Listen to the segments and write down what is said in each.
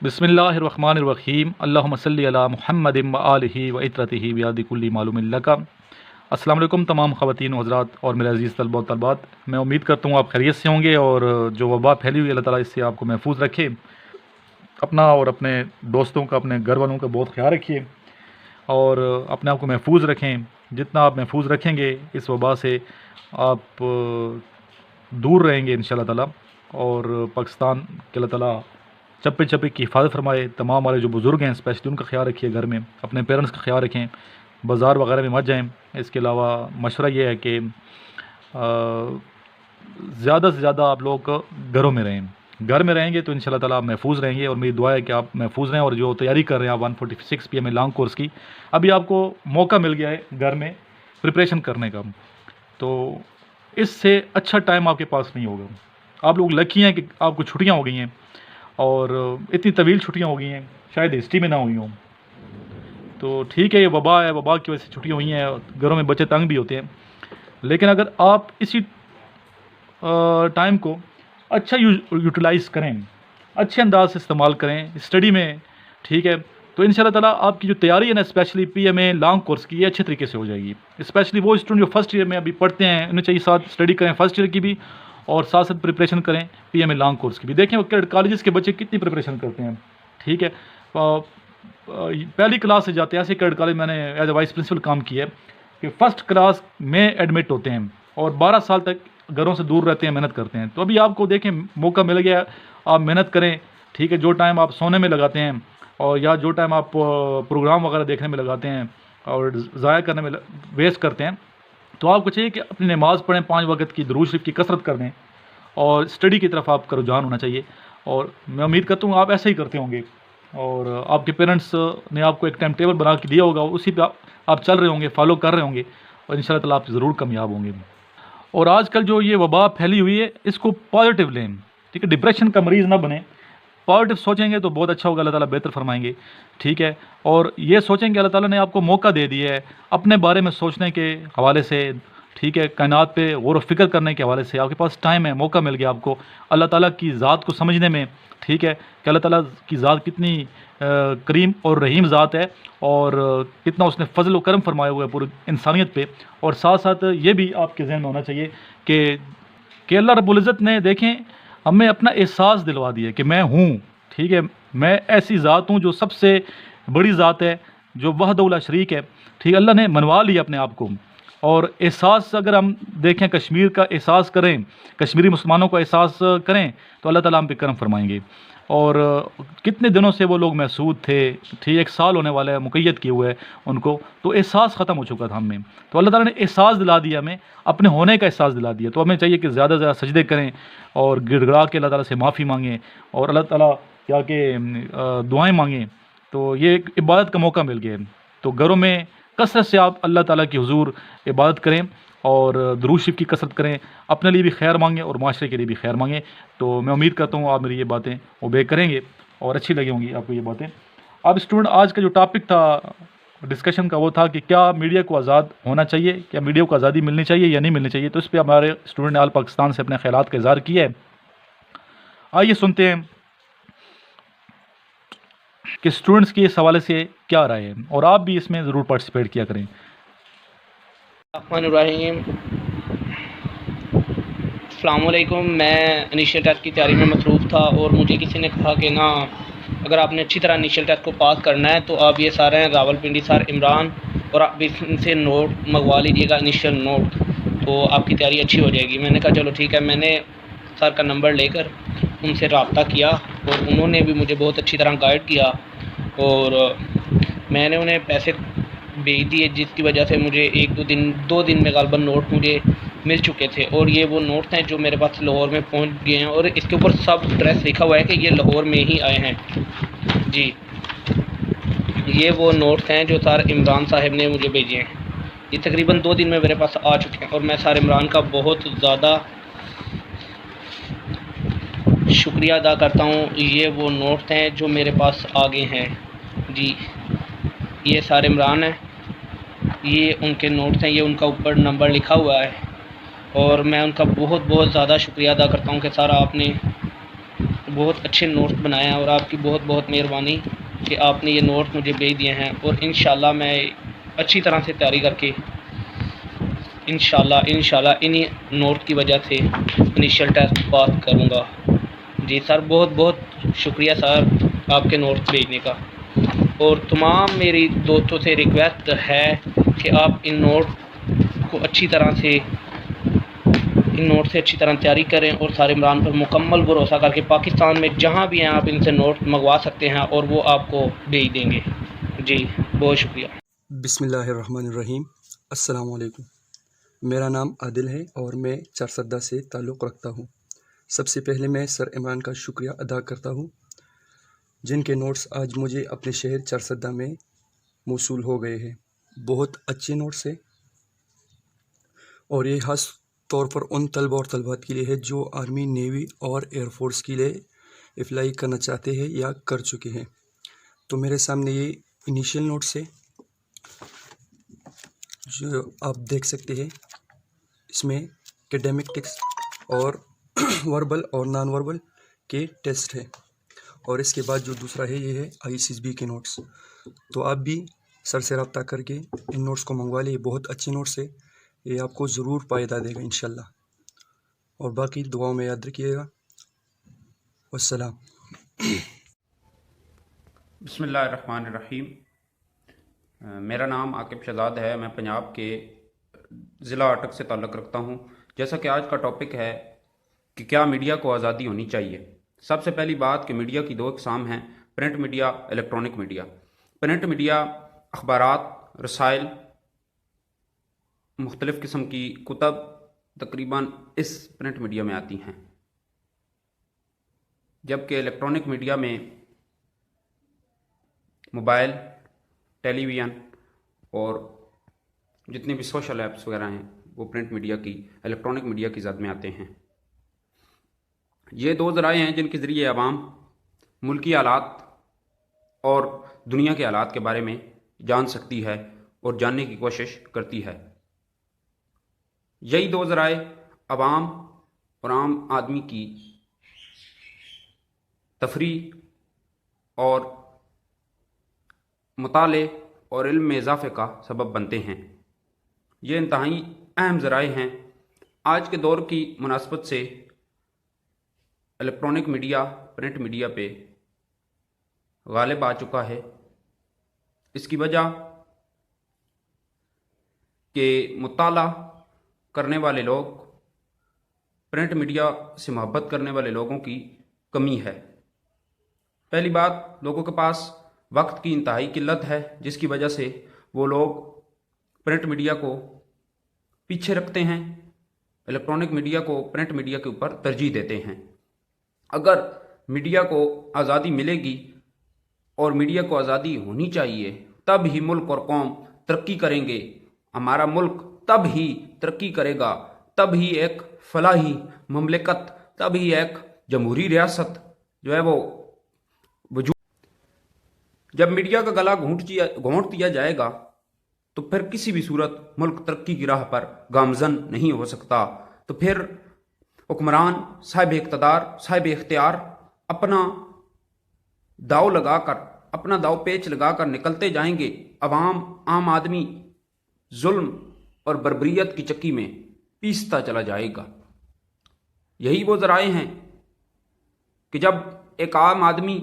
بسم اللہ الرحمن الرحیم اللہم صلی علی محمد و آلہ و اطرتہ بیاد کلی معلوم لک۔ السلام علیکم تمام خواتین و حضرات اور میرے عزیز طلبہ و طالبات، میں امید کرتا ہوں آپ خیریت سے ہوں گے اور جو وبا پھیلی ہوئی اللہ تعالیٰ اس سے آپ کو محفوظ رکھے۔ اپنا اور اپنے دوستوں کا، اپنے گھر والوں کا بہت خیال رکھیے اور اپنے آپ کو محفوظ رکھیں۔ جتنا آپ محفوظ رکھیں گے اس وبا سے آپ دور رہیں گے انشاءاللہ تعالیٰ، اور پاکستان کے اللہ تعالیٰ چپے چپے کی حفاظت فرمائے۔ تمام ہمارے جو بزرگ ہیں اسپیشلی ان کا خیال رکھیے، گھر میں اپنے پیرنٹس کا خیال رکھیں، بازار وغیرہ میں مت جائیں۔ اس کے علاوہ مشورہ یہ ہے کہ زیادہ سے زیادہ آپ لوگ گھروں میں رہیں۔ گھر میں رہیں گے تو انشاءاللہ تعالیٰ آپ محفوظ رہیں گے، اور میری دعا ہے کہ آپ محفوظ رہیں۔ اور جو تیاری کر رہے ہیں آپ 146 پی ایم لانگ کورس کی، ابھی آپ کو موقع مل گیا ہے گھر میں پریپریشن کرنے کا، تو اس سے اچھا ٹائم آپ کے پاس نہیں ہوگا۔ آپ لوگ لکی ہیں کہ آپ کو چھٹیاں ہو گئی ہیں، اور اتنی طویل چھٹیاں ہو گئی ہیں، شاید ہسٹری میں نہ ہوئی ہوں۔ تو ٹھیک ہے، یہ وبا ہے، وبا کی وجہ سے چھٹیاں ہوئی ہیں، گھروں میں بچے تنگ بھی ہوتے ہیں، لیکن اگر آپ اسی ٹائم کو اچھا یوٹیلائز کریں، اچھے انداز سے استعمال کریں اسٹڈی میں، ٹھیک ہے، تو انشاءاللہ تعالیٰ آپ کی جو تیاری ہے نا specially P M A long course کی، یہ اچھے طریقے سے ہو جائے گی۔ اسپیشلی وہ اسٹوڈنٹ جو فرسٹ ایئر میں ابھی پڑھتے ہیں، انہیں چاہیے ساتھ اسٹڈی کریں فرسٹ ایئر کی بھی، اور ساتھ ساتھ پریپریشن کریں P M A long course کی بھی۔ دیکھیں وہ کالجز کے بچے کتنی پریپریشن کرتے ہیں، ٹھیک ہے، پہلی کلاس سے جاتے ہیں۔ ایسے کیڈٹ کالج میں نے ایز اے وائس پرنسپل کام کیا ہے کہ فرسٹ کلاس میں ایڈمٹ ہوتے ہیں اور 12 سال تک گھروں سے دور رہتے ہیں، محنت کرتے ہیں۔ تو ابھی آپ کو دیکھیں موقع مل گیا، آپ محنت کریں، ٹھیک ہے۔ جو ٹائم آپ سونے میں لگاتے ہیں اور یا جو ٹائم آپ پروگرام وغیرہ دیکھنے میں لگاتے ہیں اور ضائع کرنے میں ویسٹ کرتے ہیں، تو آپ کو چاہیے کہ اپنی نماز پڑھیں، 5 وقت کی درود شریف کی کثرت کر دیں، اور اسٹڈی کی طرف آپ کا رجحان ہونا چاہیے۔ اور میں امید کرتا ہوں آپ ایسا ہی کرتے ہوں گے، اور آپ کے پیرنٹس نے آپ کو ایک ٹائم ٹیبل بنا کے دیا ہوگا، اسی پہ آپ چل رہے ہوں گے، فالو کر رہے ہوں گے، اور انشاءاللہ تعالیٰ آپ ضرور کامیاب ہوں گے۔ اور آج کل جو یہ وبا پھیلی ہوئی ہے، اس کو پازیٹیو لیں، ٹھیک ہے، ڈپریشن کا مریض نہ بنیں، پازیٹیو سوچیں گے تو بہت اچھا ہوگا، اللہ تعالیٰ بہتر فرمائیں گے، ٹھیک ہے۔ اور یہ سوچیں کہ اللہ تعالیٰ نے آپ کو موقع دے دیا ہے اپنے بارے میں سوچنے کے حوالے سے، ٹھیک ہے، کائنات پہ غور و فکر کرنے کے حوالے سے آپ کے پاس ٹائم ہے، موقع مل گیا آپ کو اللہ تعالیٰ کی ذات کو سمجھنے میں، ٹھیک ہے، کہ اللہ تعالیٰ کی ذات کتنی کریم اور رحیم ذات ہے، اور کتنا اس نے فضل و کرم فرمایا ہوا ہے پوری انسانیت پہ۔ اور ساتھ ساتھ یہ بھی آپ کے ذہن میں ہونا چاہیے کہ اللہ رب العزت نے دیکھیں ہمیں اپنا احساس دلوا دیا کہ میں ہوں، ٹھیک ہے، میں ایسی ذات ہوں جو سب سے بڑی ذات ہے، جو وحدہ لا شریک ہے، ٹھیک ہے، اللہ نے منوا لیا اپنے آپ کو۔ اور احساس اگر ہم دیکھیں کشمیر کا احساس کریں، کشمیری مسلمانوں کا احساس کریں، تو اللہ تعالیٰ ہم پہ کرم فرمائیں گے۔ اور کتنے دنوں سے وہ لوگ محسود تھے، ٹھیک، 1 سال ہونے والا ہے مقید کیے ہوئے ان کو، تو احساس ختم ہو چکا تھا ہم میں، تو اللہ تعالیٰ نے احساس دلا دیا ہمیں، اپنے ہونے کا احساس دلا دیا۔ تو ہمیں چاہیے کہ زیادہ سے زیادہ سجدے کریں اور گڑ گڑا کے اللہ تعالیٰ سے معافی مانگیں، اور اللہ تعالیٰ کیا کہ دعائیں مانگیں۔ تو یہ ایک عبادت کا موقع مل گیا ہے، تو گھروں میں کثرت سے آپ اللہ تعالیٰ کی حضور عبادت کریں اور درود شریف کی کثرت کریں، اپنے لیے بھی خیر مانگیں اور معاشرے کے لیے بھی خیر مانگیں۔ تو میں امید کرتا ہوں آپ میری یہ باتیں اوبے کریں گے اور اچھی لگی ہوں گی آپ کو یہ باتیں۔ اب اسٹوڈنٹ، آج کا جو ٹاپک تھا ڈسکشن کا وہ تھا کہ کیا میڈیا کو آزاد ہونا چاہیے، کیا میڈیا کو آزادی ملنی چاہیے یا نہیں ملنی چاہیے، تو اس پہ ہمارے اسٹوڈنٹ نے آل پاکستان سے اپنے خیالات کا اظہار کیا ہے۔ آئیے سنتے ہیں کہ اسٹوڈنٹس کی اس حوالے سے کیا رائے ہے، اور آپ بھی اس میں ضرور پارٹیسپیٹ کیا کریں۔ الرحمن الرحیم، السلام علیکم۔ میں انیشیل ٹیسٹ کی تیاری میں مصروف تھا، اور مجھے کسی نے کہا کہ نا اگر آپ نے اچھی طرح انیشیل ٹیسٹ کو پاس کرنا ہے تو آپ یہ سارے ہیں راول پنڈی سر، عمران، اور آپ ان سے نوٹ منگوا لیجیے گا، انیشیل نوٹ، تو آپ کی تیاری اچھی ہو جائے گی۔ میں نے کہا چلو ٹھیک ہے۔ میں نے سر کا نمبر لے کر ان سے رابطہ کیا، اور انہوں نے بھی مجھے بہت اچھی طرح گائیڈ کیا، اور میں نے انہیں پیسے بھیج دیے، جس کی وجہ سے مجھے 2 دن میں غالباً نوٹ مجھے مل چکے تھے۔ اور یہ وہ نوٹ ہیں جو میرے پاس لاہور میں پہنچ گئے ہیں، اور اس کے اوپر سب ایڈریس لکھا ہوا ہے کہ یہ لاہور میں ہی آئے ہیں۔ جی، یہ وہ نوٹ ہیں جو سر عمران صاحب نے مجھے بھیجے ہیں۔ یہ تقریباً 2 دن میں میرے پاس آ چکے ہیں، اور میں سر عمران کا بہت زیادہ شکریہ ادا کرتا ہوں۔ یہ وہ نوٹ ہیں جو میرے پاس آ گئے ہیں۔ جی، یہ سر عمران ہیں، یہ ان کے نوٹس ہیں، یہ ان کا اوپر نمبر لکھا ہوا ہے، اور میں ان کا بہت زیادہ شکریہ ادا کرتا ہوں کہ سر آپ نے بہت اچھے نوٹس بنائے ہیں، اور آپ کی بہت بہت مہربانی کہ آپ نے یہ نوٹس مجھے بھیج دیے ہیں، اور انشاءاللہ میں اچھی طرح سے تیاری کر کے انشاءاللہ انہی نوٹ کی وجہ سے انیشیل ٹیسٹ پاس کروں گا۔ جی سر، بہت بہت شکریہ سر آپ کے نوٹس بھیجنے کا، اور تمام میری دوستوں سے ریکویسٹ ہے کہ آپ ان نوٹ کو اچھی طرح سے اچھی طرح تیاری کریں، اور سارے عمران پر مکمل بھروسہ کر کے پاکستان میں جہاں بھی ہیں آپ ان سے نوٹ منگوا سکتے ہیں، اور وہ آپ کو بھیج دیں گے۔ جی بہت شکریہ۔ بسم اللہ الرحمن الرحیم۔ السلام علیکم۔ میرا نام عادل ہے اور میں چارسدہ سے تعلق رکھتا ہوں۔ سب سے پہلے میں سر عمران کا شکریہ ادا کرتا ہوں، جن کے نوٹس آج مجھے اپنے شہر چارسدہ میں موصول ہو گئے ہیں۔ بہت اچھے نوٹس ہیں، اور یہ خاص طور پر ان طلبہ اور طلبات کے لیے ہے جو آرمی، نیوی اور ایئر فورس کے لیے اپلائی کرنا چاہتے ہیں یا کر چکے ہیں۔ تو میرے سامنے یہ انیشیل نوٹس ہے جو آپ دیکھ سکتے ہیں۔ اس میں اکیڈیمک ٹیکسٹ اور وربل اور نان وربل کے ٹیسٹ ہے، اور اس کے بعد جو دوسرا ہے یہ ہے ISSB کے نوٹس۔ تو آپ بھی سر سے رابطہ کر کے ان نوٹس کو منگوا لیں، یہ بہت اچھے نوٹس ہے، یہ آپ کو ضرور فائدہ دے گا انشاءاللہ۔ اور باقی دعاؤں میں یاد رکھیے گا۔ والسلام۔ بسم اللہ الرحمن الرحیم۔ میرا نام عاقب شہزاد ہے، میں پنجاب کے ضلع اٹک سے تعلق رکھتا ہوں۔ جیسا کہ آج کا ٹاپک ہے کہ کیا میڈیا کو آزادی ہونی چاہیے۔ سب سے پہلی بات کہ میڈیا کی دو اقسام ہیں، print media, electronic media. Print media اخبارات، رسائل، مختلف قسم کی کتب تقریباً اس پرنٹ میڈیا میں آتی ہیں، جبکہ الیکٹرانک میڈیا میں موبائل، ٹیلی ویژن اور جتنے بھی سوشل ایپس وغیرہ ہیں وہ پرنٹ میڈیا کی، الیکٹرانک میڈیا کی ذات میں آتے ہیں۔ یہ دو ذرائع ہیں جن کے ذریعے عوام ملکی حالات اور دنیا کے حالات کے بارے میں جان سکتی ہے اور جاننے کی کوشش کرتی ہے۔ یہی دو ذرائع عوام اور عام آدمی کی تفریح اور مطالعے اور علم میں اضافے کا سبب بنتے ہیں۔ یہ انتہائی اہم ذرائع ہیں۔ آج کے دور کی مناسبت سے الیکٹرانک میڈیا پرنٹ میڈیا پہ غالب آ چکا ہے۔ اس کی وجہ کہ مطالعہ کرنے والے لوگ، پرنٹ میڈیا سے محبت کرنے والے لوگوں کی کمی ہے۔ پہلی بات، لوگوں کے پاس وقت کی انتہائی قلت ہے، جس کی وجہ سے وہ لوگ پرنٹ میڈیا کو پیچھے رکھتے ہیں، الیکٹرانک میڈیا کو پرنٹ میڈیا کے اوپر ترجیح دیتے ہیں۔ اگر میڈیا کو آزادی ملے گی اور میڈیا کو آزادی ہونی چاہیے، تب ہی ملک اور قوم ترقی کریں گے۔ ہمارا ملک تب ہی ترقی کرے گا، تب ہی ایک فلاحی مملکت، تب ہی ایک جمہوری ریاست جو ہے وہ وجود۔ جب میڈیا کا گلا گھونٹ دیا جائے گا تو پھر کسی بھی صورت ملک ترقی کی راہ پر گامزن نہیں ہو سکتا۔ تو پھر حکمران، صاحب اقتدار، صاحب اختیار اپنا داؤ لگا کر، اپنا داؤ پیچ لگا کر نکلتے جائیں گے۔ عوام، عام آدمی ظلم اور بربریت کی چکی میں پیستا چلا جائے گا۔ یہی وہ ذرائع ہیں کہ جب ایک عام آدمی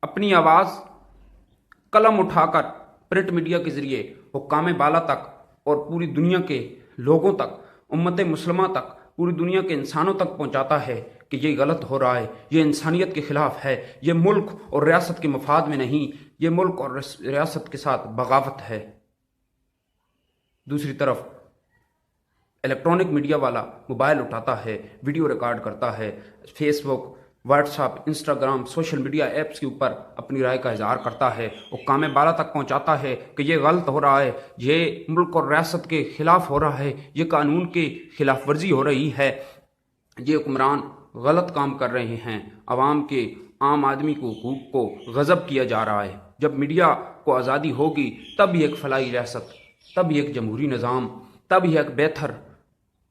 اپنی آواز قلم اٹھا کر پرنٹ میڈیا کے ذریعے حکام بالا تک اور پوری دنیا کے لوگوں تک، امت مسلمہ تک، پوری دنیا کے انسانوں تک پہنچاتا ہے کہ یہ غلط ہو رہا ہے، یہ انسانیت کے خلاف ہے، یہ ملک اور ریاست کے مفاد میں نہیں، یہ ملک اور ریاست کے ساتھ بغاوت ہے۔ دوسری طرف الیکٹرانک میڈیا والا موبائل اٹھاتا ہے، ویڈیو ریکارڈ کرتا ہے، Facebook, WhatsApp, Instagram, social media apps کے اوپر اپنی رائے کا اظہار کرتا ہے، حکام بالا تک پہنچاتا ہے کہ یہ غلط ہو رہا ہے، یہ ملک اور ریاست کے خلاف ہو رہا ہے، یہ قانون کی خلاف ورزی ہو رہی ہے، یہ حکمران غلط کام کر رہے ہیں، عوام کے، عام آدمی کو حقوق کو غصب کیا جا رہا ہے۔ جب میڈیا کو آزادی ہوگی تب ہی ایک فلاحی ریاست، تب ہی ایک جمہوری نظام، تب ہی ایک بہتر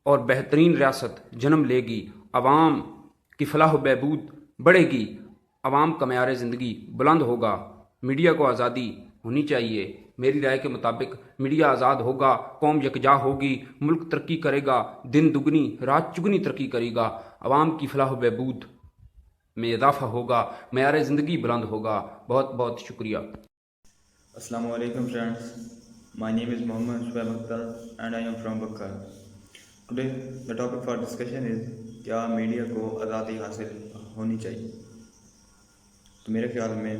اور بہترین ریاست جنم لے گی۔ عوام کی فلاح و بہبود بڑھے گی، عوام کا معیار زندگی بلند ہوگا، میڈیا کو آزادی ہونی چاہیے۔ میری رائے کے مطابق میڈیا آزاد ہوگا، قوم یکجا ہوگی، ملک ترقی کرے گا، دن دگنی رات چگنی ترقی کرے گا، عوام کی فلاح و بہبود میں اضافہ ہوگا، معیار زندگی بلند ہوگا۔ بہت بہت شکریہ۔ Assalamu alaikum friends. My name is Mohammad Shuaib Akhtar and I am from Bakkar. Today the topic for discussion is کیا میڈیا کو آزادی حاصل ہونی چاہیے؟ تو میرے خیال میں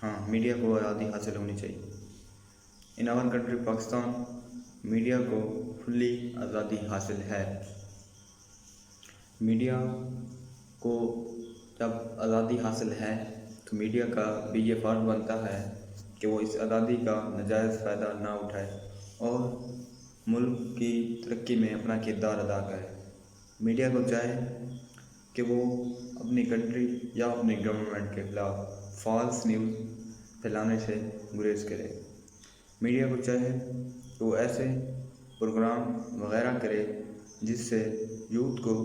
ہاں، میڈیا کو آزادی حاصل ہونی چاہیے۔ ان our country پاکستان میڈیا کو کھلی آزادی حاصل ہے۔ میڈیا کو جب آزادی حاصل ہے تو میڈیا کا بھی یہ فرض بنتا ہے کہ وہ اس آزادی کا ناجائز فائدہ نہ اٹھائے اور ملک کی ترقی میں اپنا کردار ادا کرے۔ میڈیا کو چاہے کہ وہ اپنی کنٹری یا اپنی گورنمنٹ کے خلاف فالس نیوز پھیلانے سے گریز کرے۔ میڈیا کو چاہے کہ وہ ایسے پروگرام وغیرہ کرے جس سے یوتھ کو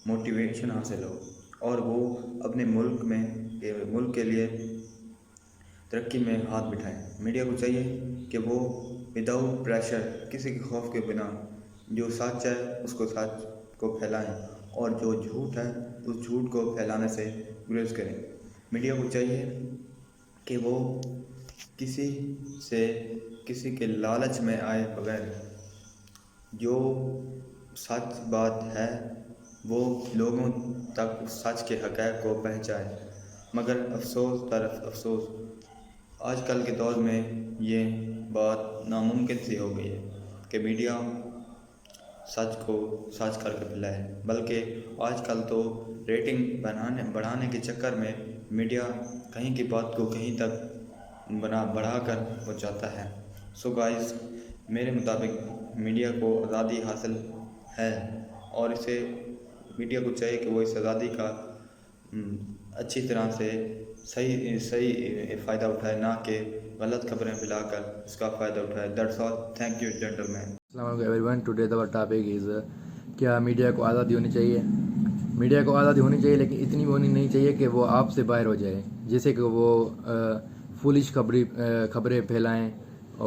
موٹیویشن حاصل ہو اور وہ اپنے ملک کے لیے ترقی میں ہاتھ بٹھائیں۔ میڈیا کو چاہیے کہ وہ وداؤٹ پریشر، کسی کے خوف کے بنا، جو سچ ہے اس کو سچ کو پھیلائیں اور جو جھوٹ ہے اس جھوٹ کو پھیلانے سے گریز کریں۔ میڈیا کو چاہیے کہ وہ کسی کے لالچ میں آئے بغیر جو سچ بات ہے وہ لوگوں تک اس سچ کے حقائق کو پہنچائے۔ مگر افسوس طرف افسوس، آج کل کے دور میں یہ بات ناممکن سی ہو گئی ہے کہ میڈیا سچ کو سچ کر کے پھیلائے، بلکہ آج کل تو ریٹنگ بڑھانے کے چکر میں میڈیا کہیں کی بات کو کہیں تک بڑھا کر پہنچاتا ہے۔ سو گائز، میرے مطابق میڈیا کو آزادی حاصل ہے اور میڈیا کو چاہیے کہ وہ اس آزادی کا اچھی طرح سے صحیح فائدہ اٹھائے، نہ کہ غلط خبریں پھیلا کر اس کا فائدہ اٹھائے۔ That's all. Thank you gentlemen. السلام علیکم every one. Today our topic is کیا میڈیا کو آزادی ہونی چاہیے؟ میڈیا کو آزادی ہونی چاہیے لیکن اتنی بھی ہونی نہیں چاہیے کہ وہ آپ سے باہر ہو جائے، جیسے کہ وہ فولش خبریں پھیلائیں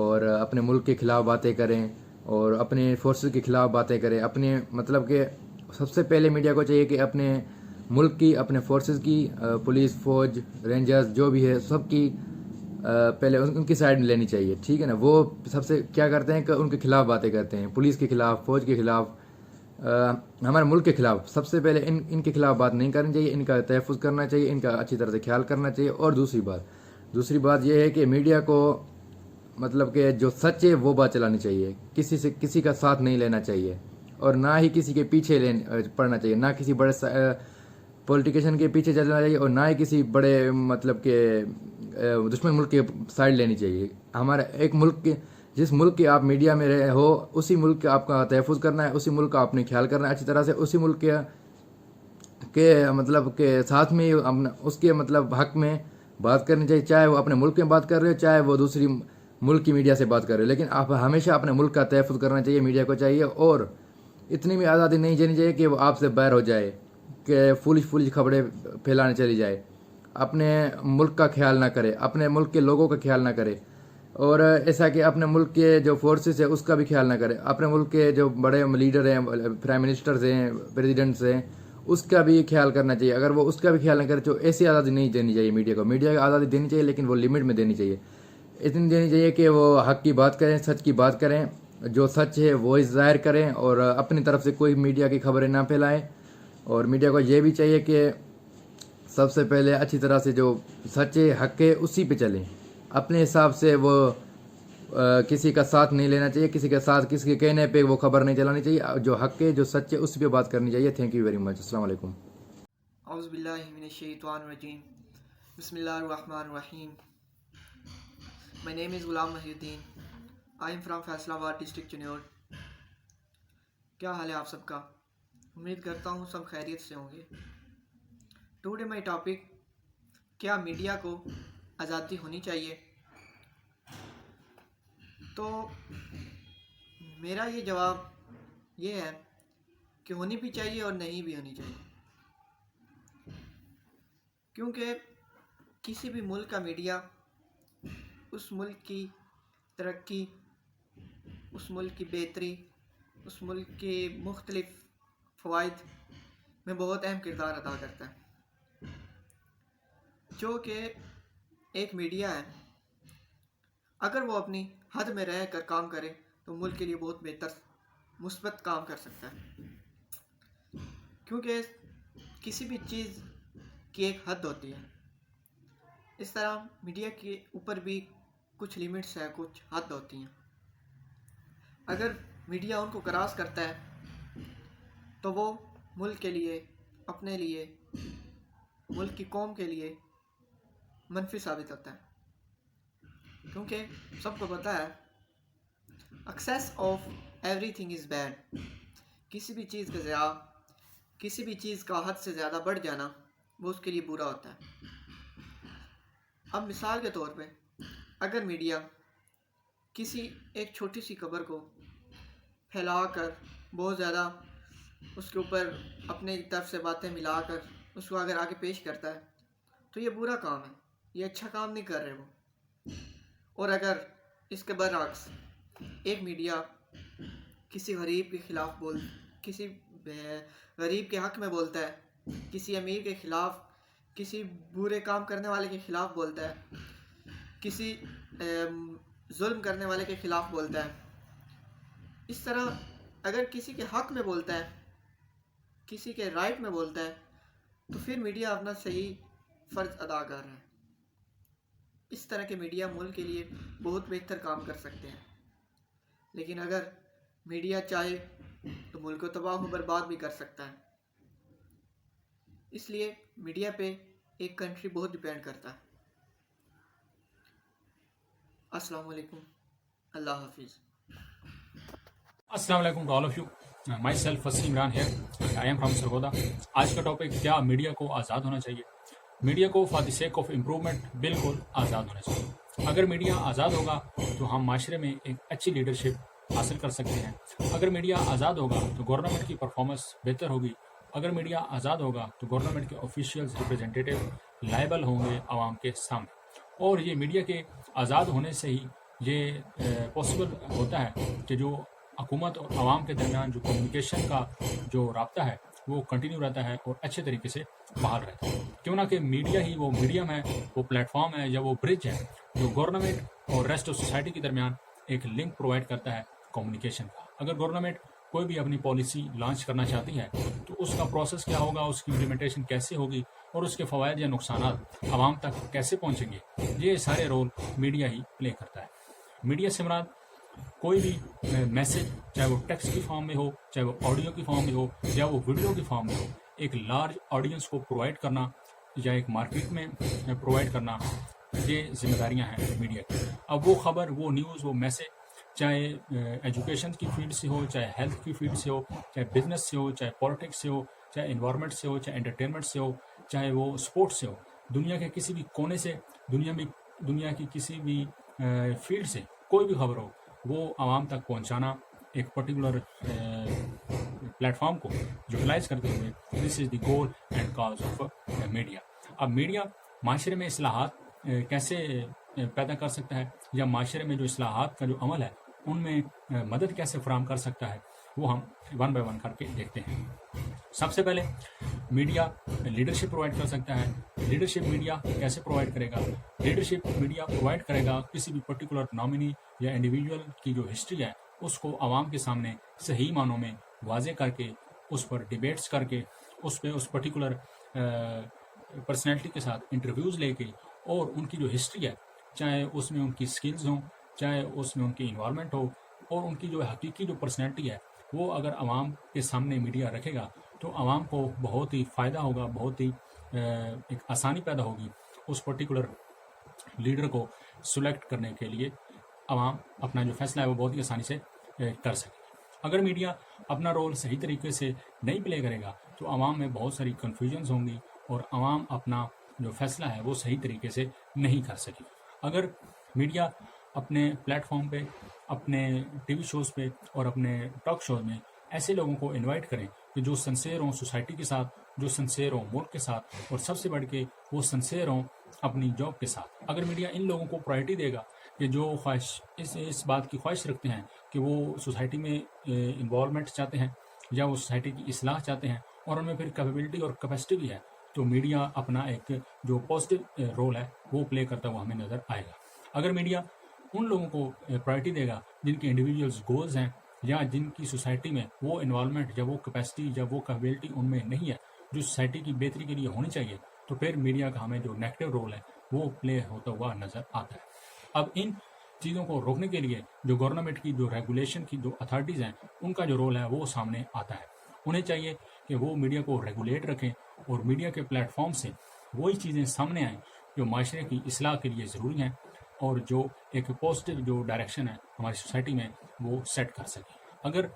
اور اپنے ملک کے خلاف باتیں کریں اور اپنے فورسز کے خلاف باتیں کریں۔ اپنے مطلب کہ سب سے پہلے میڈیا کو چاہیے کہ اپنے ملک کی، اپنے فورسز کی، پولیس، فوج، رینجرز جو بھی ہے سب کی پہلے ان کی سائڈ لینی چاہیے، ٹھیک ہے نا۔ وہ سب سے کیا کرتے ہیں کہ ان کے خلاف باتیں کرتے ہیں، پولیس کے خلاف، فوج کے خلاف، ہمارے ملک کے خلاف۔ سب سے پہلے ان کے خلاف بات نہیں کرنی چاہیے، ان کا تحفظ کرنا چاہیے، ان کا اچھی طرح سے خیال کرنا چاہیے۔ اور دوسری بات یہ ہے کہ میڈیا کو مطلب کہ جو سچ ہے وہ بات چلانی چاہیے، کسی کا ساتھ نہیں لینا چاہیے اور نہ ہی کسی کے پیچھے پڑنا چاہیے، نہ کسی بڑے پولیٹیشین کے پیچھے چلنا چاہیے اور نہ ہی کسی بڑے مطلب کہ دشمن ملک کے سائڈ لینی چاہیے۔ ہمارا ایک ملک کے، جس ملک کے آپ میڈیا میں رہے ہو اسی ملک کا آپ کا تحفظ کرنا ہے، اسی ملک کا آپ نے خیال کرنا ہے اچھی طرح سے، اسی ملک کے مطلب کہ ساتھ میں اس کے مطلب حق میں بات کرنی چاہیے، چاہے وہ اپنے ملک میں بات کر رہے ہو چاہے وہ دوسری ملک کی میڈیا سے بات کر رہے ہو، لیکن آپ ہمیشہ اپنے ملک کا تحفظ کرنا چاہیے میڈیا کو چاہیے۔ اور اتنی بھی آزادی نہیں دینی چاہیے کہ وہ آپ سے باہر ہو جائے، کہ فولش خبریں پھیلانے چلی جائے، اپنے ملک کا خیال نہ کرے، اپنے ملک کے لوگوں کا خیال نہ کرے، اور ایسا کہ اپنے ملک کے جو فورسز ہیں اس کا بھی خیال نہ کرے، اپنے ملک کے جو بڑے لیڈر ہیں، پرائم منسٹرز ہیں، پریزیڈنٹس ہیں، اس کا بھی خیال کرنا چاہیے۔ اگر وہ اس کا بھی خیال نہ کرے تو ایسی آزادی نہیں دینی چاہیے میڈیا کو۔ میڈیا کو آزادی دینی چاہیے لیکن وہ لمٹ میں دینی چاہیے، اتنی دینی چاہیے کہ وہ حق کی بات کریں، سچ کی بات کریں، جو سچ ہے وہ ظاہر کریں اور اپنی طرف سے کوئی میڈیا کی خبریں نہ پھیلائیں۔ اور میڈیا کو یہ بھی چاہیے کہ سب سے پہلے اچھی طرح سے جو سچ ہے، حق ہے، اسی پہ چلیں، اپنے حساب سے وہ کسی کا ساتھ نہیں لینا چاہیے، کسی کے کہنے پہ وہ خبر نہیں چلانی چاہیے، جو حق ہے، جو سچ ہے، اسی پہ بات کرنی چاہیے۔ Thank you very much. السلام علیکم. اعوذ باللہ من الشیطان الرجیم. بسم اللہ الرحمن الرحیم. My name is Ghulam Mohi Uddin. I am from Faisal آباد ڈسٹرکٹ چنیور. کیا حال ہے آپ سب کا؟ امید کرتا ہوں سب خیریت سے ہوں گے. ٹوڈے مائی ٹاپک، کیا میڈیا کو آزادی ہونی چاہیے؟ تو میرا یہ جواب یہ ہے کہ ہونی بھی چاہیے اور نہیں بھی ہونی چاہیے. کیونکہ کسی بھی ملک کا میڈیا اس ملک کی ترقی، اس ملک کی بہتری، اس ملک کے مختلف فوائد میں بہت اہم کردار ادا کرتا ہے. جو کہ ایک میڈیا ہے، اگر وہ اپنی حد میں رہ کر کام کرے تو ملک کے لیے بہت بہتر مثبت کام کر سکتا ہے. کیونکہ کسی بھی چیز کی ایک حد ہوتی ہے، اس طرح میڈیا کے اوپر بھی کچھ لیمٹس ہیں، کچھ حد ہوتی ہیں. اگر میڈیا ان کو کراس کرتا ہے تو وہ ملک کے لیے، اپنے لیے، ملک کی قوم کے لیے منفی ثابت ہوتا ہے. کیونکہ سب کو پتہ ہے access of every thing is bad. کسی بھی چیز کا ضیاع، کسی بھی چیز کا حد سے زیادہ بڑھ جانا وہ اس کے لیے برا ہوتا ہے. اب مثال کے طور پہ اگر میڈیا کسی ایک چھوٹی سی خبر کو پھیلا کر بہت زیادہ اس کے اوپر اپنے طرف سے باتیں ملا کر اس کو اگر آگے پیش کرتا ہے تو یہ برا کام ہے، یہ اچھا کام نہیں کر رہے وہ. اور اگر اس کے برعکس ایک میڈیا کسی غریب کے خلاف کسی غریب کے حق میں بولتا ہے، کسی امیر کے خلاف، کسی برے کام کرنے والے کے خلاف بولتا ہے، کسی ظلم کرنے والے کے خلاف بولتا ہے، اس طرح اگر کسی کے حق میں بولتا ہے، کسی کے رائٹ میں بولتا ہے، تو پھر میڈیا اپنا صحیح فرض ادا کر رہا ہے. اس طرح کے میڈیا ملک کے لیے بہت بہتر کام کر سکتے ہیں. لیکن اگر میڈیا چاہے تو ملک کو تباہ و برباد بھی کر سکتا ہے. اس لیے میڈیا پہ ایک کنٹری بہت ڈیپینڈ کرتا ہے. السلام علیکم. اللہ حافظ. السلام علیکم to all of you. Myself Wasim Imran ہے. I am from Sargodha. آج کا ٹاپک کیا میڈیا کو آزاد ہونا چاہیے. میڈیا کو for the sake of improvement بالکل آزاد ہونا چاہیے. اگر میڈیا آزاد ہوگا تو ہم معاشرے میں ایک اچھی لیڈرشپ حاصل کر سکتے ہیں. اگر میڈیا آزاد ہوگا تو گورنمنٹ کی پرفارمنس بہتر ہوگی. اگر میڈیا آزاد ہوگا تو گورنمنٹ کے آفیشیلز ریپرزینٹیٹیو لائبل ہوں گے عوام کے سامنے. اور یہ میڈیا کے آزاد ہونے سے ہی یہ پاسبل ہوتا ہے کہ جو حکومت اور عوام کے درمیان جو کمیونیکیشن کا جو رابطہ ہے وہ کنٹینیو رہتا ہے اور اچھے طریقے سے بحال رہتا ہے. کیوں نہ کہ میڈیا ہی وہ میڈیم ہے، وہ پلیٹ فارم ہے یا وہ برج ہے جو گورنمنٹ اور ریسٹ آف سوسائٹی کے درمیان ایک لنک پرووائڈ کرتا ہے کمیونیکیشن کا. اگر گورنمنٹ کوئی بھی اپنی پالیسی لانچ کرنا چاہتی ہے تو اس کا پروسیس کیا ہوگا، اس کی امپلیمنٹیشن کیسے ہوگی اور اس کے فوائد یا نقصانات عوام تک کیسے پہنچیں گے، یہ سارے رول میڈیا ہی پلے کرتا ہے. میڈیا سے مراد کوئی بھی میسج، چاہے وہ ٹیکسٹ کی فارم میں ہو، چاہے وہ آڈیو کی فارم میں ہو یا وہ ویڈیو کی فارم میں ہو، ایک لارج آڈینس کو پرووائڈ کرنا یا ایک مارکیٹ میں پرووائڈ کرنا، یہ ذمہ داریاں ہیں میڈیا کی. اب وہ خبر، وہ نیوز، وہ میسج چاہے ایجوکیشن کی فیلڈ سے ہو، چاہے ہیلتھ کی فیلڈ سے ہو، چاہے بزنس سے ہو، چاہے پالیٹکس سے ہو، چاہے انوائرمنٹ سے ہو، چاہے انٹرٹینمنٹ سے ہو، چاہے وہ اسپورٹس سے ہو، دنیا کے کسی بھی کونے سے، دنیا کی کسی بھی فیلڈ سے کوئی بھی خبر ہو، وہ عوام تک پہنچانا ایک پرٹیکولر پلیٹ فارم کو یوٹیلائز کرتے ہوئے، this is the goal and cause of media. اب میڈیا معاشرے میں اصلاحات کیسے پیدا کر سکتا ہے یا معاشرے میں جو اصلاحات کا جو عمل ہے ان میں مدد کیسے فراہم کر سکتا ہے، وہ ہم ون بائی ون کر کے دیکھتے ہیں. سب سے پہلے میڈیا لیڈرشپ پرووائڈ کر سکتا ہے. لیڈرشپ میڈیا کیسے پرووائڈ کرے گا؟ لیڈرشپ میڈیا پرووائڈ کرے گا کسی بھی پرٹیکولر نامنی یا انڈیویجول کی جو ہسٹری ہے اس کو عوام کے سامنے صحیح معنوں میں واضح کر کے، اس پر ڈیبیٹس کر کے، اس پہ اس پرٹیکولر پرسنالٹی کے ساتھ انٹرویوز لے کے، اور ان کی جو ہسٹری ہے، چاہے اس میں ان کی سکلز ہوں، چاہے اس میں ان کی انوائرمنٹ ہو، اور ان کی جو حقیقی جو پرسنالٹی ہے وہ اگر عوام کے سامنے میڈیا رکھے گا تو عوام کو بہت ہی فائدہ ہوگا، بہت ہی ایک آسانی پیدا ہوگی اس پرٹیکولر لیڈر کو سلیکٹ کرنے کے لیے. عوام اپنا جو فیصلہ ہے وہ بہت ہی آسانی سے کر سکے. اگر میڈیا اپنا رول صحیح طریقے سے نہیں پلے کرے گا تو عوام میں بہت ساری کنفیوژنز ہوں گی اور عوام اپنا جو فیصلہ ہے وہ صحیح طریقے سے نہیں کر سکے. اگر میڈیا اپنے پلیٹ فارم پہ، اپنے ٹی وی شوز پہ اور اپنے ٹاک شوز میں ایسے لوگوں کو انوائٹ کریں کہ جو سنسیئر ہوں، سوسائٹی کے ساتھ جو سنسیئر ہوں ملک کے ساتھ، اور سب سے بڑھ کے وہ سنسیئر ہوں اپنی جاب کے ساتھ۔ اگر میڈیا ان لوگوں کو پرائرٹی دے گا کہ جو خواہش اس بات کی خواہش رکھتے ہیں کہ وہ سوسائٹی میں انوالومنٹ چاہتے ہیں یا وہ سوسائٹی کی اصلاح چاہتے ہیں، اور ان میں پھر کیپیبلٹی اور کیپیسٹی بھی ہے، تو میڈیا اپنا ایک جو پازیٹیو رول ہے وہ پلے کرتا ہوا ہمیں نظر آئے گا۔ اگر میڈیا ان لوگوں کو پرائرٹی دے گا جن کے انڈیویجولز گولز ہیں یا جن کی سوسائٹی میں وہ انوالومنٹ یا وہ کیپیسٹی یا وہ کیپیبلٹی ان میں نہیں ہے جو سوسائٹی کی بہتری کے لیے ہونی چاہیے، تو پھر میڈیا کا ہمیں جو نیگیٹو رول ہے وہ پلے ہوتا ہوا نظر آتا ہے۔ اب ان چیزوں کو روکنے کے لیے جو گورنمنٹ کی جو ریگولیشن کی جو اتھارٹیز ہیں ان کا جو رول ہے وہ سامنے آتا ہے۔ انہیں چاہیے کہ وہ میڈیا کو ریگولیٹ رکھیں اور میڈیا کے پلیٹ فارم سے وہی چیزیں سامنے آئیں جو معاشرے کی اصلاح کے لیے ضروری ہیں اور جو ایک پازیٹیو جو ڈائریکشن ہے ہماری سوسائٹی میں وہ سیٹ کر سکیں۔ اگر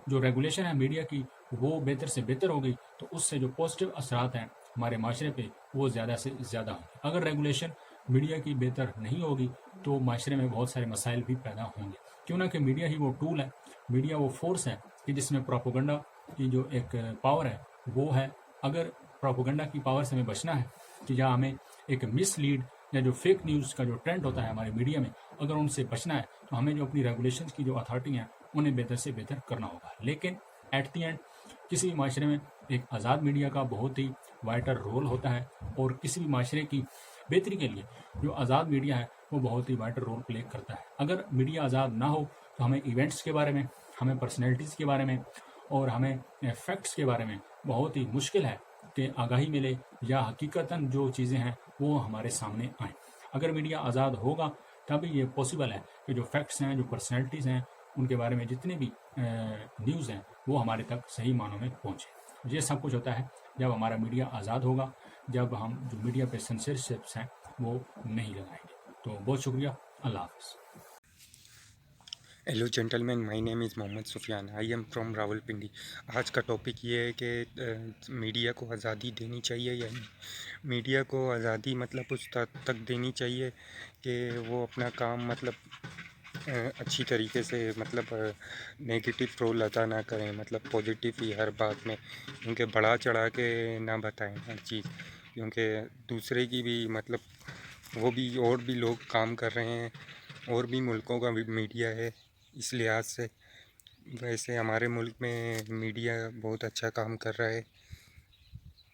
جو ریگولیشن ہے میڈیا کی وہ بہتر سے بہتر ہوگی تو اس سے جو پازیٹیو اثرات ہیں ہمارے معاشرے پہ وہ زیادہ سے زیادہ ہوں گے۔ اگر ریگولیشن میڈیا کی بہتر نہیں ہوگی تو معاشرے میں بہت سارے مسائل بھی پیدا ہوں گے، کیوں نہ کہ میڈیا ہی وہ ٹول ہے، میڈیا وہ فورس ہے کہ جس میں پروپیگنڈا کی جو ایک پاور ہے وہ ہے۔ اگر پروپیگنڈا کی پاور سے ہمیں بچنا ہے کہ یا ہمیں ایک مس لیڈ یا جو فیک نیوز کا جو ٹرینڈ ہوتا ہے ہمارے میڈیا میں، اگر ان سے بچنا ہے تو ہمیں جو اپنی ریگولیشنز کی جو اتھارٹی ہیں انہیں بہتر سے بہتر کرنا ہوگا۔ لیکن ایٹ دی اینڈ کسی بھی معاشرے میں ایک آزاد میڈیا کا بہت ہی وائٹل رول ہوتا ہے، اور کسی بھی معاشرے کی بہتری کے لیے جو آزاد میڈیا ہے وہ بہت ہی وائٹل رول پلے کرتا ہے۔ اگر میڈیا آزاد نہ ہو تو ہمیں ایونٹس کے بارے میں، ہمیں پرسنالٹیز کے بارے میں اور ہمیں فیکٹس کے بارے میں بہت ہی مشکل ہے کہ آگاہی ملے یا حقیقتاً جو چیزیں ہیں وہ ہمارے سامنے آئیں۔ اگر میڈیا آزاد ہوگا تبھی یہ پاسبل ہے کہ جو فیکٹس ہیں، جو پرسنالٹیز ہیں، ان کے بارے میں جتنے بھی نیوز ہیں وہ ہمارے تک صحیح معنوں میں پہنچے۔ یہ سب کچھ ہوتا ہے جب ہمارا میڈیا آزاد ہوگا، جب ہم جو میڈیا پہ سنسرشپس ہیں وہ نہیں لگائیں گے۔ تو بہت شکریہ، اللہ حافظ۔ Hello gentleman, my name is Muhammad Sufiyan, I am from Rawalpindi. آج کا ٹاپک یہ ہے کہ میڈیا کو آزادی دینی چاہیے یا نہیں۔ میڈیا کو آزادی مطلب اس تک دینی چاہیے کہ وہ اپنا کام اچھی طریقے سے نیگیٹو رول ادا نہ کریں، پازیٹیو ہی ہر بات میں، کیونکہ بڑھا چڑھا کے نہ بتائیں ہر چیز، کیونکہ دوسرے کی بھی وہ بھی اور بھی لوگ کام کر رہے ہیں، اور بھی ملکوں کا بھی میڈیا ہے۔ اس لحاظ سے ویسے ہمارے ملک میں میڈیا بہت اچھا کام کر رہا ہے،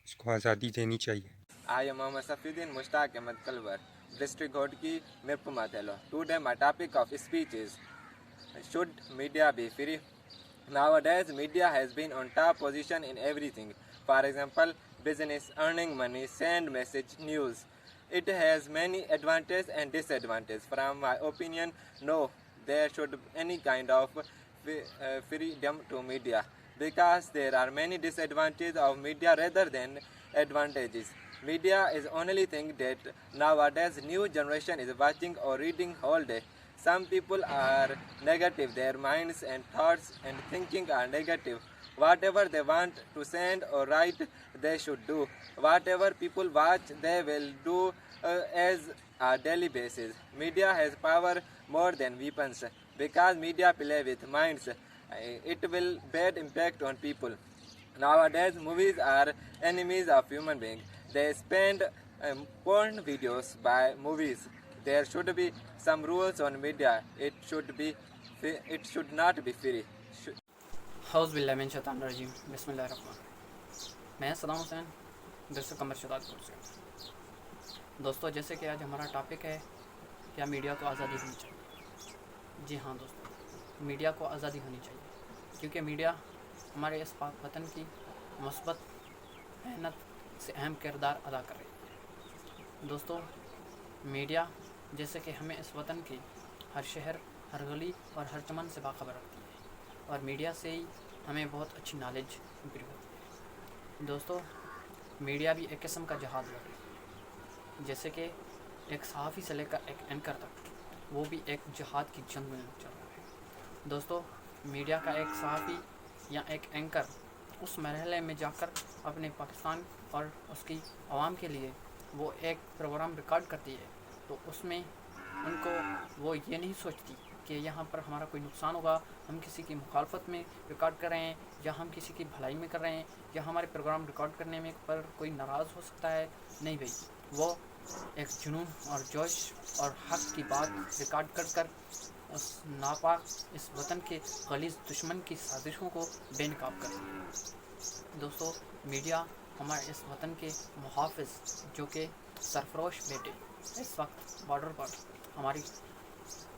اس کو آزادی دینی چاہیے۔ I am Mohammad Safiuddin Mushtaq Ahmed Kalwar, District Ghodki, Mirpur Matelo. Today my topic of speech is, should media be free? Nowadays media has been on top position in everything. For example, business, earning money, send message, news. It has many advantages and disadvantages. From my opinion, no, there should be any kind of freedom to media, because there are many disadvantages of media rather than advantages. Media is only thing that nowadays new generation is watching or reading all day. Some people are negative, their minds and thoughts and thinking are negative. Whatever they want to send or write, they should do. Whatever people watch, they will do as a daily basis. Media has power more than weapons, because media play with minds. It will bad impact on people. Nowadays movies are enemies of human beings. They spend porn videos by movies. There should be some rules on media. It should not be free. اعوذ باللہ من الشیطان الرجیم، بسم اللہ الرحمن الرحیم۔ میں Saddam Hussein, district Qamar شداد پور سے۔ دوستو، جیسے کہ آج ہمارا ٹاپک ہے کیا میڈیا کو آزادی ہونی چاہیے۔ جی ہاں دوستو، میڈیا کو آزادی ہونی چاہیے، کیونکہ میڈیا ہمارے اس پاک وطن کی مثبت محنت سے اہم کردار ادا کر رہی ہے۔ دوستو، میڈیا جیسے کہ ہمیں اس وطن کی ہر شہر، ہر گلی اور ہر چمن سے باخبر رکھتی ہے، اور میڈیا سے ہی ہمیں بہت اچھی نالج امپروو ہوتی ہے۔ دوستو، میڈیا بھی ایک قسم کا جہاد لڑ رہی ہے، جیسے کہ ایک صحافی سے لے کر ایک اینکر تک، وہ بھی ایک جہاد کی جنگ میں چل رہا ہے۔ دوستو، میڈیا کا ایک صحافی یا ایک اینکر اس مرحلے میں جا کر اپنے پاکستان اور اس کی عوام کے لیے وہ ایک پروگرام ریکارڈ کرتی ہے، تو اس میں ان کو وہ یہ نہیں سوچتی کہ یہاں پر ہمارا کوئی نقصان ہوگا، ہم کسی کی مخالفت میں ریکارڈ کر رہے ہیں یا ہم کسی کی بھلائی میں کر رہے ہیں یا ہمارے پروگرام ریکارڈ کرنے میں پر کوئی ناراض ہو سکتا ہے؟ نہیں بھائی، وہ ایک جنون اور جوش اور حق کی بات ریکارڈ کر اس ناپاک اس وطن کے غلیظ دشمن کی سازشوں کو بے نقاب کر رہے ہیں۔ دوستو، میڈیا ہمارے اس وطن کے محافظ جو کہ سرفروش بیٹے اس وقت بارڈر پر ہماری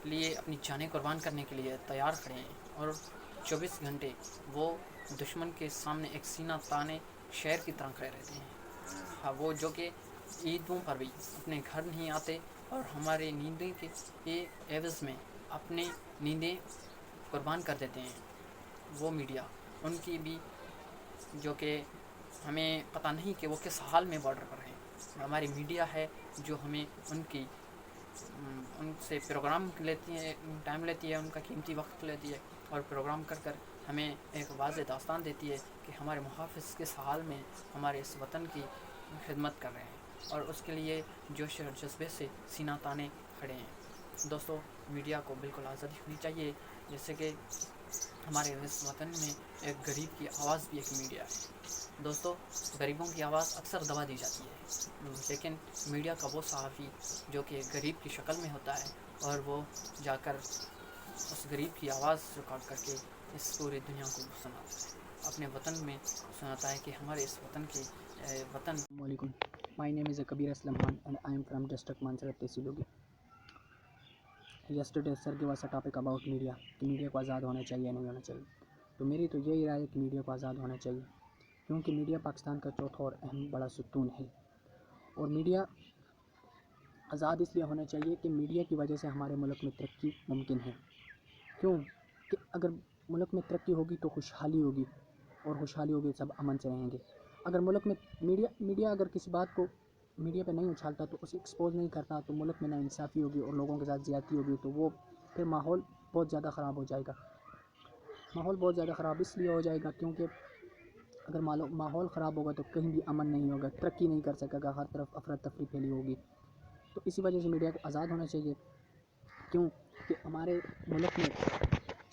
لیے اپنی جانیں قربان کرنے کے لیے تیار کھڑے ہیں اور 24 گھنٹے وہ دشمن کے سامنے ایک سینہ تانے شیر کی طرح کھڑے رہتے ہیں۔ ہاں، وہ جو کہ عیدوں پر بھی اپنے گھر نہیں آتے اور ہمارے نیندیں کے عوض میں اپنے نیندیں قربان کر دیتے ہیں۔ وہ میڈیا ان کی بھی جو کہ ہمیں پتہ نہیں کہ وہ کس حال میں بارڈر پر ہیں، ہماری میڈیا ہے جو ہمیں ان سے پروگرام لیتی ہے، ٹائم لیتی ہے، ان کا قیمتی وقت لیتی ہے اور پروگرام کر ہمیں ایک واضح داستان دیتی ہے کہ ہمارے محافظ کس حال میں ہمارے اس وطن کی خدمت کر رہے ہیں اور اس کے لیے جوش اور جذبے سے سینہ تانے کھڑے ہیں۔ دوستو، میڈیا کو بالکل آزادی ہونی چاہیے، جیسے کہ ہمارے اس وطن میں ایک غریب کی آواز بھی ایک میڈیا ہے۔ دوستو، غریبوں کی آواز اکثر دبا دی جاتی ہے، لیکن میڈیا کا وہ صحافی جو کہ غریب کی شکل میں ہوتا ہے اور وہ جا کر اس غریب کی آواز ریکارڈ کر کے اس پوری دنیا کو سناتا ہے، اپنے وطن میں سناتا ہے کہ ہمارے اس وطن کے وطن۔ السلام علیکم، my name is Kabir Aslam Khan and I am from district Mansehra tehsil ہوگی۔ Yesterday sir gave us a topic about media, کہ میڈیا کو آزاد ہونا چاہیے نہیں ہونا چاہیے۔ تو میری تو یہی رائے ہے کہ میڈیا کو آزاد ہونا چاہیے، کیونکہ میڈیا پاکستان کا چوتھا اور اہم بڑا ستون ہے، اور میڈیا آزاد اس لیے ہونا چاہیے کہ میڈیا کی وجہ سے ہمارے ملک میں ترقی ممکن ہے۔ کیوں کہ اگر ملک میں ترقی ہوگی تو خوشحالی ہوگی، اور خوشحالی ہوگی سب امن سے رہیں گے۔ اگر ملک میں میڈیا اگر کسی بات کو میڈیا پہ نہیں اچھالتا تو اسے ایکسپوز نہیں کرتا تو ملک میں ناانصافی ہوگی اور لوگوں کے ساتھ زیادتی ہوگی، تو وہ پھر ماحول بہت زیادہ خراب ہو جائے گا۔ ماحول بہت زیادہ خراب اس لیے ہو جائے گا کیونکہ اگر ماحول خراب ہوگا تو کہیں بھی امن نہیں ہوگا، ترقی نہیں کر سکے گا، ہر طرف افراتفری پھیلی ہوگی۔ تو اسی وجہ سے میڈیا کو آزاد ہونا چاہیے، کیوں کہ ہمارے ملک میں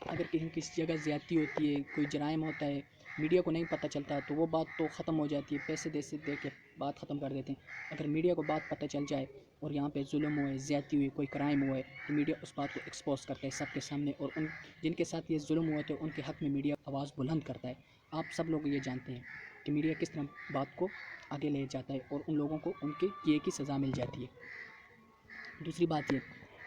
اگر کہیں کسی جگہ زیادتی ہوتی ہے، کوئی جرائم ہوتا ہے، میڈیا کو نہیں پتہ چلتا تو وہ بات تو ختم ہو جاتی ہے، پیسے دے کے بات ختم کر دیتے ہیں۔ اگر میڈیا کو بات پتہ چل جائے اور یہاں پہ ظلم ہوئے، زیادتی ہوئی، کوئی کرائم ہوا ہے تو میڈیا اس بات کو ایکسپوز کرتا ہے سب کے سامنے، اور ان جن کے ساتھ یہ ظلم ہوا تو ان کے حق میں میڈیا آواز بلند کرتا ہے۔ آپ سب لوگ یہ جانتے ہیں کہ میڈیا کس طرح بات کو آگے لے جاتا ہے اور ان لوگوں کو ان کے کیے کی سزا مل جاتی ہے۔ دوسری بات یہ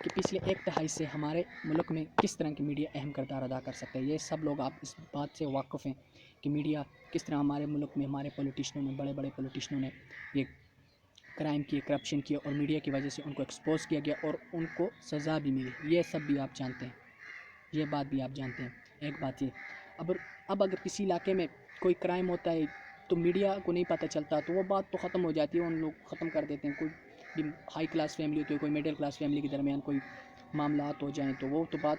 کہ پچھلے 1 دہائی سے ہمارے ملک میں کس طرح کی میڈیا اہم کردار ادا کر سکتا ہے، یہ سب لوگ آپ اس بات سے واقف ہیں کہ میڈیا کس طرح ہمارے ملک میں ہمارے پولیٹیشنوں نے، بڑے بڑے پولیٹیشنوں نے یہ کرائم کیے، کرپشن کیے، اور میڈیا کی وجہ سے ان کو ایکسپوز کیا گیا اور ان کو سزا بھی ملی۔ یہ سب بھی آپ جانتے ہیں، یہ بات بھی آپ جانتے ہیں۔ ایک بات یہ اب اگر کسی علاقے میں کوئی کرائم ہوتا ہے تو میڈیا کو نہیں پتہ چلتا تو وہ بات تو ختم ہو جاتی ہے، ان لوگ ختم کر دیتے ہیں۔ کوئی بھی ہائی کلاس فیملی ہوتی ہے، کوئی مڈل کلاس فیملی کے درمیان کوئی معاملات ہو جائیں تو وہ تو بات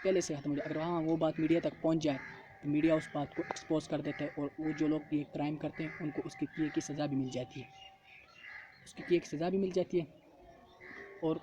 پہلے سے ختم ہو جائے۔ اگر ہاں وہ بات میڈیا تک پہنچ جائے تو میڈیا اس بات کو ایکسپوز کر دیتا ہے اور وہ جو لوگ یہ کرائم کرتے ہیں ان کو اس کے کیے کی سزا بھی مل جاتی ہے، اور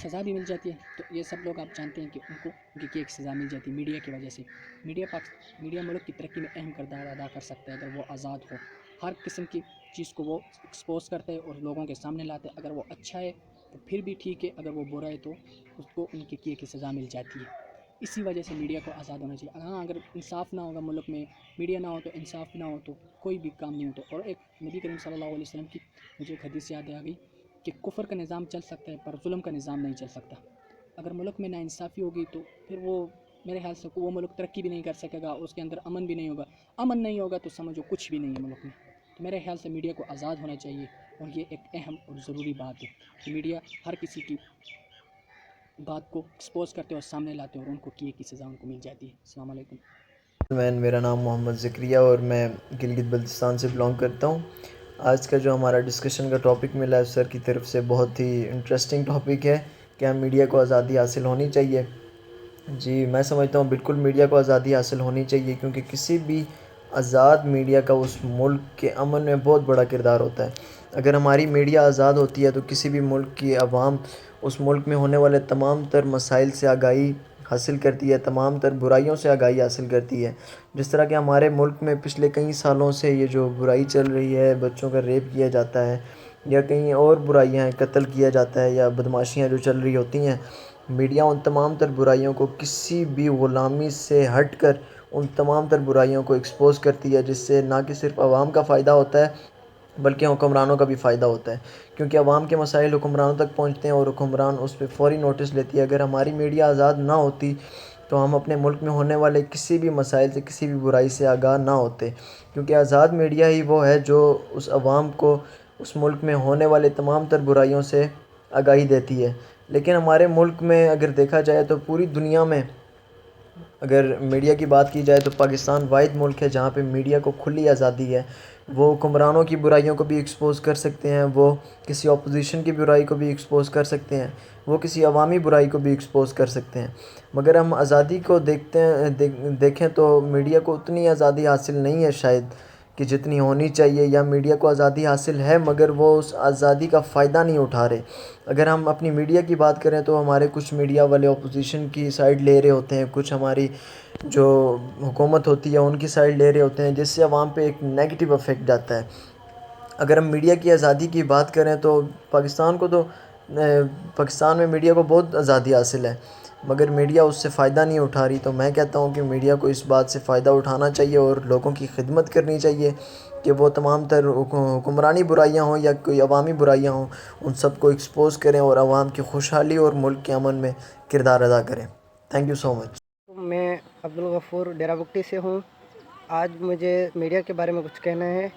سزا بھی مل جاتی ہے۔ تو یہ سب لوگ آپ جانتے ہیں کہ ان کو ان کے کیے کی سزا مل جاتی ہے میڈیا کی وجہ سے۔ میڈیا ملک کی ترقی میں اہم کردار ادا کر سکتا ہے اگر وہ آزاد ہو، ہر قسم کی چیز کو وہ ایکسپوز کرتا ہے اور لوگوں کے سامنے لاتا ہے۔ اگر وہ اچھا ہے تو پھر بھی ٹھیک ہے، اگر وہ برا ہے تو اس کو ان کے کیے کی سزا مل جاتی ہے۔ اسی وجہ سے میڈیا کو آزاد ہونا چاہیے۔ ہاں، اگر انصاف نہ ہوگا ملک میں، میڈیا نہ ہو تو انصاف نہ ہو تو کوئی بھی کام نہیں ہوتا۔ اور ایک نبی کریم صلی اللہ علیہ وسلم کی مجھے ایک حدیث یاد آ گئی کہ کفر کا نظام چل سکتا ہے پر ظلم کا نظام نہیں چل سکتا۔ اگر ملک میں ناانصافی ہوگی تو پھر وہ میرے خیال سے وہ ملک ترقی بھی نہیں کر سکے گا، اس کے اندر امن بھی نہیں ہوگا۔ امن نہیں ہوگا تو سمجھو کچھ بھی نہیں ہے ملک میں۔ تو میرے خیال سے میڈیا کو آزاد ہونا چاہیے، اور یہ ایک اہم اور ضروری بات ہے کہ میڈیا ہر کسی کی بات کو ایکسپوز کرتے اور سامنے لاتے اور ان کو کیے کی سزا ان کو مل جاتی ہے۔ السلام علیکم۔ میرا نام محمد ذکریہ اور میں گلگت بلتستان سے بلانگ کرتا ہوں۔ آج کا جو ہمارا ڈسکشن کا ٹاپک ملا ہے سر کی طرف سے بہت ہی انٹرسٹنگ ٹاپک ہے کہ ہم میڈیا کو آزادی حاصل ہونی چاہیے۔ جی میں سمجھتا ہوں بالکل میڈیا کو آزادی حاصل ہونی چاہیے، کیونکہ کسی بھی آزاد میڈیا کا اس ملک کے امن میں بہت بڑا کردار ہوتا ہے۔ اگر ہماری میڈیا آزاد ہوتی ہے تو کسی بھی ملک کی عوام اس ملک میں ہونے والے تمام تر مسائل سے آگاہی حاصل کرتی ہے، تمام تر برائیوں سے آگاہی حاصل کرتی ہے. جس طرح کہ ہمارے ملک میں پچھلے کئی سالوں سے یہ جو برائی چل رہی ہے، بچوں کا ریپ کیا جاتا ہے یا کہیں اور برائیاں ہیں، قتل کیا جاتا ہے یا بدماشیاں جو چل رہی ہوتی ہیں، میڈیا ان تمام تر برائیوں کو کسی بھی غلامی سے ہٹ کر ان تمام تر برائیوں کو ایکسپوز کرتی ہے، جس سے نہ کہ صرف عوام کا فائدہ ہوتا ہے بلکہ حکمرانوں کا بھی فائدہ ہوتا ہے، کیونکہ عوام کے مسائل حکمرانوں تک پہنچتے ہیں اور حکمران اس پہ فوری نوٹس لیتی ہے. اگر ہماری میڈیا آزاد نہ ہوتی تو ہم اپنے ملک میں ہونے والے کسی بھی مسائل سے، کسی بھی برائی سے آگاہ نہ ہوتے، کیونکہ آزاد میڈیا ہی وہ ہے جو اس عوام کو اس ملک میں ہونے والے تمام تر برائیوں سے آگاہی دیتی ہے. لیکن ہمارے ملک میں اگر دیکھا جائے تو پوری دنیا میں اگر میڈیا کی بات کی جائے تو پاکستان واحد ملک ہے جہاں پہ میڈیا کو کھلی آزادی ہے. وہ حکمرانوں کی برائیوں کو بھی ایکسپوز کر سکتے ہیں، وہ کسی اپوزیشن کی برائی کو بھی ایکسپوز کر سکتے ہیں، وہ کسی عوامی برائی کو بھی ایکسپوز کر سکتے ہیں. مگر ہم آزادی کو دیکھیں تو میڈیا کو اتنی آزادی حاصل نہیں ہے شاید کہ جتنی ہونی چاہیے، یا میڈیا کو آزادی حاصل ہے مگر وہ اس آزادی کا فائدہ نہیں اٹھا رہے. اگر ہم اپنی میڈیا کی بات کریں تو ہمارے کچھ میڈیا والے اپوزیشن کی سائڈ لے رہے ہوتے ہیں، کچھ ہماری جو حکومت ہوتی ہے ان کی سائڈ لے رہے ہوتے ہیں، جس سے عوام پہ ایک نیگیٹو افیکٹ جاتا ہے. اگر ہم میڈیا کی آزادی کی بات کریں تو پاکستان میں میڈیا کو بہت آزادی حاصل ہے مگر میڈیا اس سے فائدہ نہیں اٹھا رہی. تو میں کہتا ہوں کہ میڈیا کو اس بات سے فائدہ اٹھانا چاہیے اور لوگوں کی خدمت کرنی چاہیے کہ وہ تمام تر حکمرانی برائیاں ہوں یا کوئی عوامی برائیاں ہوں ان سب کو ایکسپوز کریں اور عوام کی خوشحالی اور ملک کے امن میں کردار ادا کریں. تھینک یو سو مچ. میں عبدالغفور ڈیرہ بگٹی سے ہوں. آج مجھے میڈیا کے بارے میں کچھ کہنا ہے،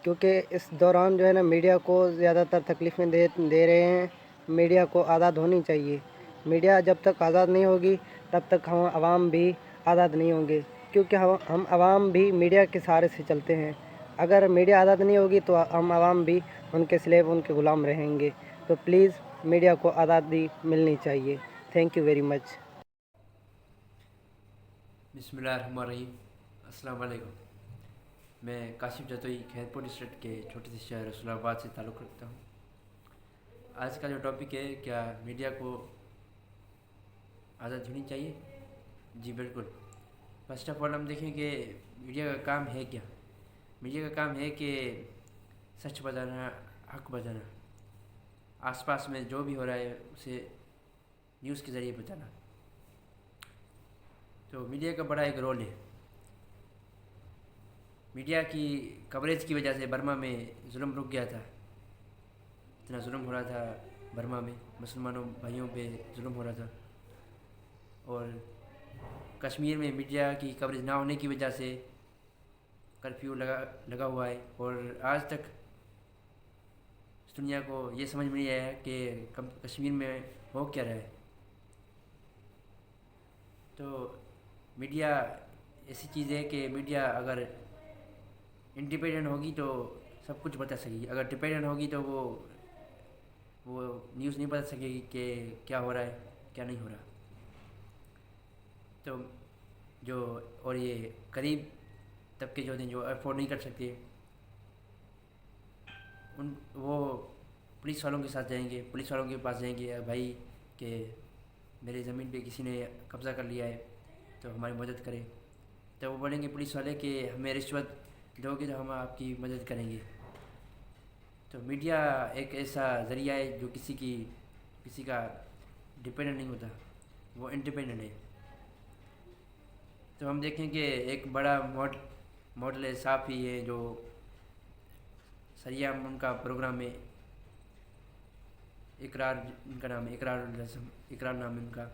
کیونکہ اس دوران جو ہے نا میڈیا کو زیادہ تر تکلیفیں دے رہے ہیں. میڈیا کو آزاد ہونی چاہیے. میڈیا جب تک آزاد نہیں ہوگی تب تک ہم عوام بھی آزاد نہیں ہوں گے، کیونکہ ہم عوام بھی میڈیا کے سہارے سے چلتے ہیں. اگر میڈیا آزاد نہیں ہوگی تو ہم عوام بھی ان کے سلیب، ان کے غلام رہیں گے. تو پلیز میڈیا کو آزادی ملنی چاہیے. Thank you very much. بسم اللہ الرحمن الرحیم. السلام علیکم. میں کاشف جتوئی خیرپور ڈسٹرکٹ کے چھوٹے سے شہر رسول آباد سے تعلق رکھتا ہوں. آج کا جو ٹاپک ہے، کیا میڈیا کو آزاد ہونی چاہیے؟ جی بالکل. فرسٹ آف آل ہم دیکھیں کہ میڈیا کا کام ہے کیا. میڈیا کا کام ہے کہ سچ بتانا، حق بتانا، آس پاس میں جو بھی ہو رہا ہے اسے نیوز کے ذریعے بتانا. تو میڈیا کا بڑا ایک رول ہے. میڈیا کی کوریج کی وجہ سے برما میں ظلم رک گیا تھا. اتنا ظلم ہو رہا تھا برما میں، مسلمانوں بھائیوں پہ ظلم ہو رہا تھا. اور کشمیر میں میڈیا کی کوریج نہ ہونے کی وجہ سے کرفیو لگا ہوا ہے، اور آج تک اس دنیا کو یہ سمجھ میں نہیں آیا کہ کشمیر میں ہو کیا رہا ہے. تو میڈیا ایسی چیز ہے کہ میڈیا اگر انڈیپینڈنٹ ہوگی تو سب کچھ بتا سکے گی. اگر ڈیپینڈنٹ ہوگی تو وہ نیوز نہیں بتا سکے گی کہ کیا ہو رہا ہے کیا نہیں ہو رہا. تو اور یہ غریب طبقے جو ہیں، جو افورڈ نہیں کر سکتے، وہ پولیس والوں کے ساتھ جائیں گے، پولیس والوں کے پاس جائیں گے، بھائی کہ میرے زمین پہ کسی نے قبضہ کر لیا ہے تو ہماری مدد کرے. تو وہ بولیں گے پولیس والے کہ ہمیں رشوت دو گے تو ہم آپ کی مدد کریں گے. تو میڈیا ایک ایسا ذریعہ ہے جو کسی کا ڈپینڈنٹ نہیں ہوتا، وہ انڈیپینڈنٹ ہے. تو ہم دیکھیں کہ ایک بڑا ماڈل ہے، صحافی ہے جو سریام، ان کا پروگرام ہے اقرار، ان کا نام ہے اقرار نام ہے ان کا.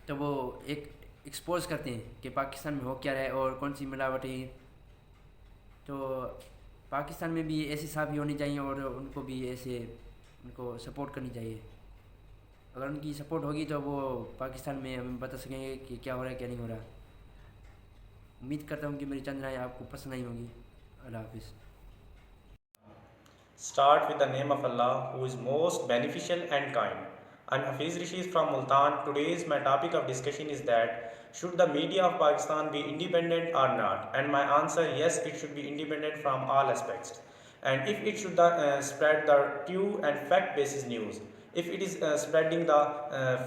تو وہ ایکسپوز کرتے ہیں کہ پاکستان میں ہو کیا رہا ہے اور کون سی ملاوٹیں ہیں. تو پاکستان میں بھی ایسی صحافی ہونی چاہیے اور ان کو بھی ان کو سپورٹ کرنی چاہیے. اگر ان کی سپورٹ ہوگی تو وہ پاکستان میں ہمیں بتا سکیں گے کہ کیا ہو رہا ہے کیا نہیں ہو رہا. امید کرتا ہوں کہ میری چند رائے آپ کو پسند آئی ہوں گی. اللہ حافظ. Start with the name of Allah, who is most beneficial and kind. I'm Hafiz Rashid from Multan. Today's my topic of discussion is that should the media of Pakistan be independent or not? And my answer, yes, it should be independent from all aspects. and if it should spread the true and fact basis news. If it is spreading the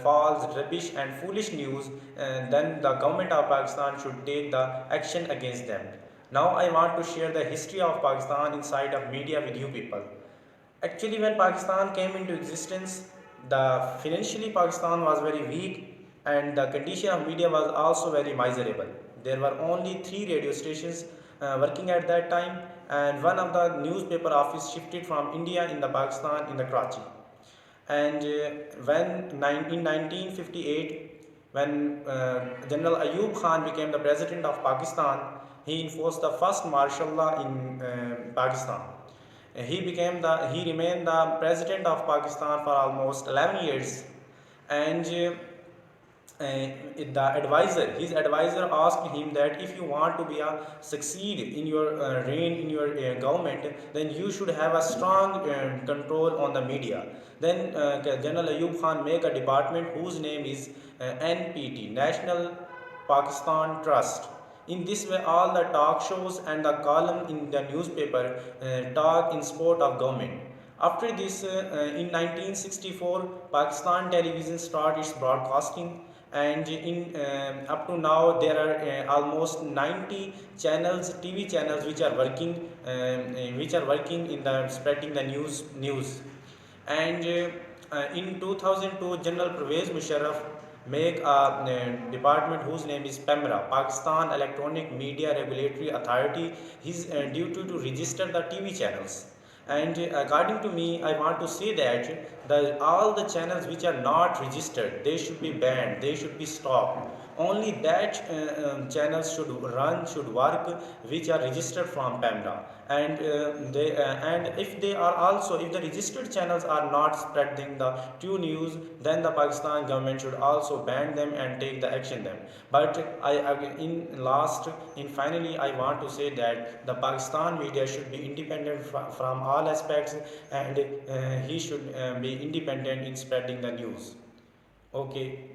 false, rubbish and foolish news, then the government of Pakistan should take the action against them. Now I want to share the history of Pakistan inside of media with you people. Actually, when Pakistan came into existence, financially Pakistan was very weak, and the condition of media was also very miserable. There were only 3 radio stations working at that time, and one of the newspaper office shifted from India in the Pakistan in the Karachi. And in 1958, when General Ayub Khan became the president of Pakistan, he enforced the first martial law in Pakistan. He remained the president of Pakistan for almost 11 years, and his advisor asked him that if you want to succeed in your reign in your government, then you should have a strong control on the media. Then General Ayub Khan made a department whose name is NPT, National Pakistan Trust. In this way, all the talk shows and the column in the newspaper talk in support of government. After this, in 1964, Pakistan Television started its broadcasting, and up to now there are almost 90 channels, TV channels, which are working in the spreading the news. And in 2002, General Pervez Musharraf make a department whose name is PEMRA, Pakistan Electronic Media Regulatory Authority. His duty to register the TV channels. And according to me, I want to say that all the channels which are not registered, they should be banned, they should be stopped. Only that channels should work which are registered from PEMRA. And if the registered channels are not spreading the true news, then the Pakistan government should also ban them and take the action them. But finally, I want to say that the Pakistan media should be independent from all aspects, and he should be independent in spreading the news. Okay.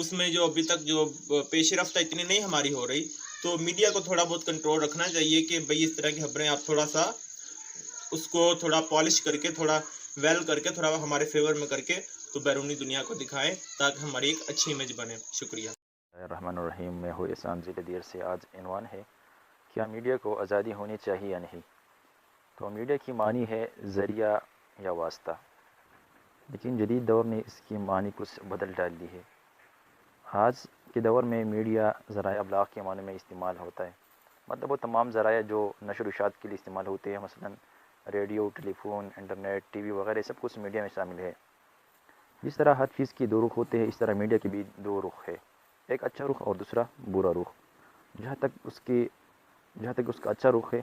اس میں جو ابھی تک جو پیش رفت اتنی نہیں ہماری ہو رہی، تو میڈیا کو تھوڑا بہت کنٹرول رکھنا چاہیے کہ بھئی اس طرح کی خبریں آپ تھوڑا سا اس کو تھوڑا پالش کر کے، تھوڑا ویل کر کے، تھوڑا ہمارے فیور میں کر کے تو بیرونی دنیا کو دکھائیں تاکہ ہماری ایک اچھی امیج بنے. شکریہ. الرحمن الرحیم. میں ہوں احسان ضلع دیر سے. آج عنوان ہے کیا میڈیا کو آزادی ہونی چاہیے یا نہیں. تو میڈیا کی معنی ہے ذریعہ یا واسطہ، لیکن جدید دور نے اس کی معنی کچھ بدل ڈال دی ہے. آج کے دور میں میڈیا ذرائع ابلاغ کے معنی میں استعمال ہوتا ہے، مطلب وہ تمام ذرائع جو نشر و اشاعت کے لیے استعمال ہوتے ہیں، مثلا ریڈیو، ٹیلی فون، انٹرنیٹ، ٹی وی وغیرہ سب کچھ میڈیا میں شامل ہے. جس طرح ہر چیز کے دو رخ ہوتے ہیں، اس طرح میڈیا کے بھی دو رخ ہے، ایک اچھا رخ اور دوسرا برا رخ. جہاں تک اس کا اچھا رخ ہے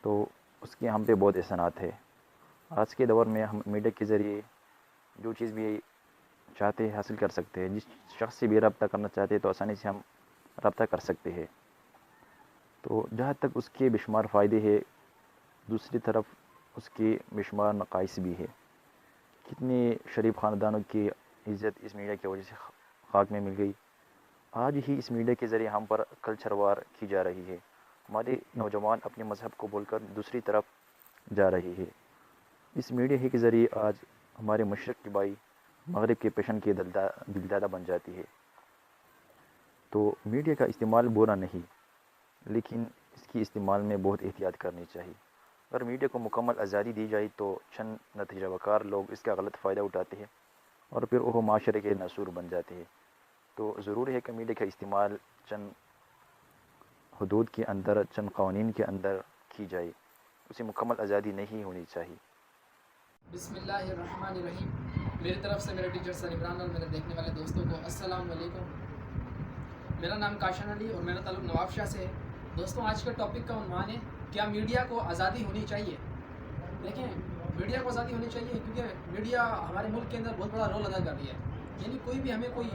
تو اس کے ہم پہ بہت احسانات ہے. آج کے دور میں ہم میڈیا کے ذریعے جو چیز بھی چاہتے ہیں حاصل کر سکتے ہیں. جس شخص سے بھی رابطہ کرنا چاہتے ہیں تو آسانی سے ہم رابطہ کر سکتے ہیں. تو جہاں تک اس کے بے شمار فائدے ہیں، دوسری طرف اس کے بے شمار نقائص بھی ہے. کتنے شریف خاندانوں کی عزت اس میڈیا کی وجہ سے خاک میں مل گئی. آج ہی اس میڈیا کے ذریعے ہم پر کلچر وار کی جا رہی ہے. ہمارے نوجوان اپنے مذہب کو بول کر دوسری طرف جا رہی ہے. اس میڈیا ہی کے ذریعے آج ہمارے مشرق کی بائی مغرب کے پیشن کے دلدادہ بن جاتی ہے. تو میڈیا کا استعمال برا نہیں، لیکن اس کی استعمال میں بہت احتیاط کرنی چاہیے. اگر میڈیا کو مکمل آزادی دی جائے تو چند نتیجہ بکار لوگ اس کا غلط فائدہ اٹھاتے ہیں اور پھر وہ معاشرے کے ناسور بن جاتے ہیں. تو ضروری ہے کہ میڈیا کا استعمال چند حدود کے اندر، چند قوانین کے اندر کی جائے. اسے مکمل آزادی نہیں ہونی چاہیے. بسم اللہ الرحمن الرحیم. میری طرف سے میرے ٹیچر سر عمران اور میرے دیکھنے والے دوستوں کو السلام علیکم. میرا نام کاشان علی اور میرا تعلق نواب شاہ سے ہے. دوستوں، آج کا ٹاپک کا عنوان ہے کیا میڈیا کو آزادی ہونی چاہیے. دیکھیں، میڈیا کو آزادی ہونی چاہیے کیونکہ میڈیا ہمارے ملک کے اندر بہت بڑا رول ادا کر رہی ہے. یعنی کوئی بھی ہمیں کوئی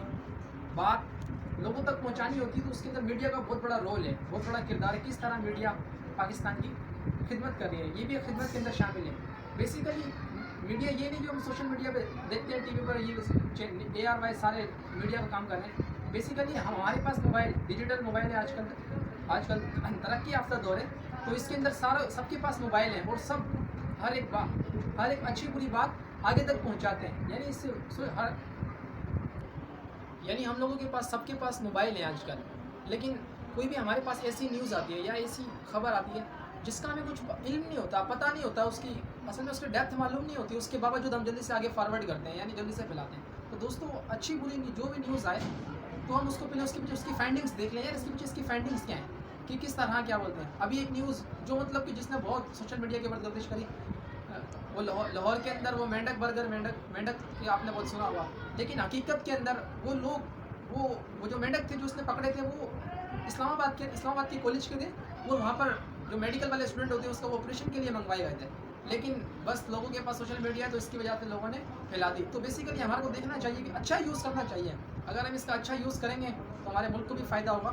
بات لوگوں تک پہنچانی ہوتی ہے تو اس کے اندر میڈیا کا بہت بڑا رول ہے، بہت بڑا کردار ہے. کس طرح میڈیا پاکستان کی خدمت کر رہی ہے، یہ بھی ایک خدمت کے اندر شامل ہے. بیسیکلی میڈیا یہ نہیں جو ہم سوشل میڈیا پہ دیکھتے ہیں، ٹی وی پر یہ ARY سارے میڈیا کا کام کر رہے ہیں. بیسیکلی ہمارے پاس موبائل، ڈیجیٹل موبائل ہے. آج کل ترقی یافتہ دور ہے، تو اس کے اندر سب کے پاس موبائل ہیں اور سب ہر ایک اچھی بری بات آگے تک پہنچاتے ہیں. یعنی ہم لوگوں کے پاس، سب کے پاس موبائل ہیں آج کل. لیکن کوئی بھی ہمارے پاس ایسی نیوز آتی ہے یا ایسی خبر آتی ہے جس کا ہمیں کچھ علم نہیں ہوتا، پتہ نہیں ہوتا، اس کی اصل میں اس کی ڈیپتھ معلوم نہیں ہوتی، اس کے باوجود ہم جلدی سے آگے فارورڈ کرتے ہیں، یعنی جلدی سے پھیلاتے ہیں. تو دوستوں، اچھی بری جو بھی نیوز آئے تو ہم اس کو پہلے اس کے پیچھے اس کی فائنڈنگس دیکھ لیں. یار اس کے پیچھے اس کی فائنڈنگس کیا ہیں، کہ کس طرح کیا بولتے ہیں. ابھی ایک نیوز جو مطلب کہ جس نے بہت سوشل میڈیا کے اوپر گردش کری، وہ لاہور کے اندر وہ مینڈک برگر، مینڈک کہ آپ نے بہت سنا ہوا، لیکن حقیقت کے اندر وہ لوگ وہ جو مینڈک تھے جو اس نے پکڑے تھے وہ اسلام آباد کے کالج کے تھے. وہ وہاں پر جو میڈیکل والے اسٹوڈنٹ ہوتے ہیں اس کا وہ آپریشن کے لیے منگوائے گئے تھے. لیکن بس لوگوں کے پاس سوشل میڈیا ہے تو اس کی وجہ سے لوگوں نے پھیلا دی. تو بیسیکلی ہمارے کو دیکھنا چاہیے کہ اچھا یوز کرنا چاہیے. اگر ہم اس کا اچھا یوز کریں گے تو ہمارے ملک کو بھی فائدہ ہوگا.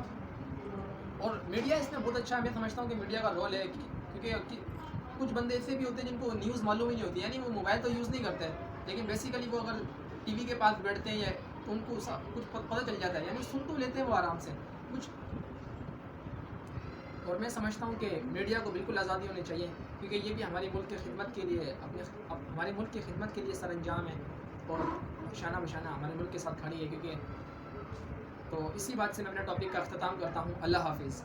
اور میڈیا اس میں بہت اچھا، میں سمجھتا ہوں کہ میڈیا کا رول ہے، کیونکہ کچھ بندے ایسے بھی ہوتے ہیں جن کو نیوز معلوم ہی نہیں ہوتی. یعنی وہ موبائل تو یوز نہیں کرتے، لیکن بیسیکلی وہ اگر ٹی وی کے پاس بیٹھتے ہیں یا تو ان کو کچھ پتہ چل جاتا ہے، یعنی سن تو لیتے ہیں وہ آرام سے کچھ. اور میں سمجھتا ہوں کہ میڈیا کو بالکل آزادی ہونی چاہیے، کیونکہ یہ بھی ہمارے ملک کی خدمت کے لیے ہمارے ملک کی خدمت کے لیے سر انجام ہے اور شانہ بشانہ ہمارے ملک کے ساتھ کھڑی ہے. کیونکہ تو اسی بات سے میں اپنے ٹاپک کا اختتام کرتا ہوں. اللہ حافظ.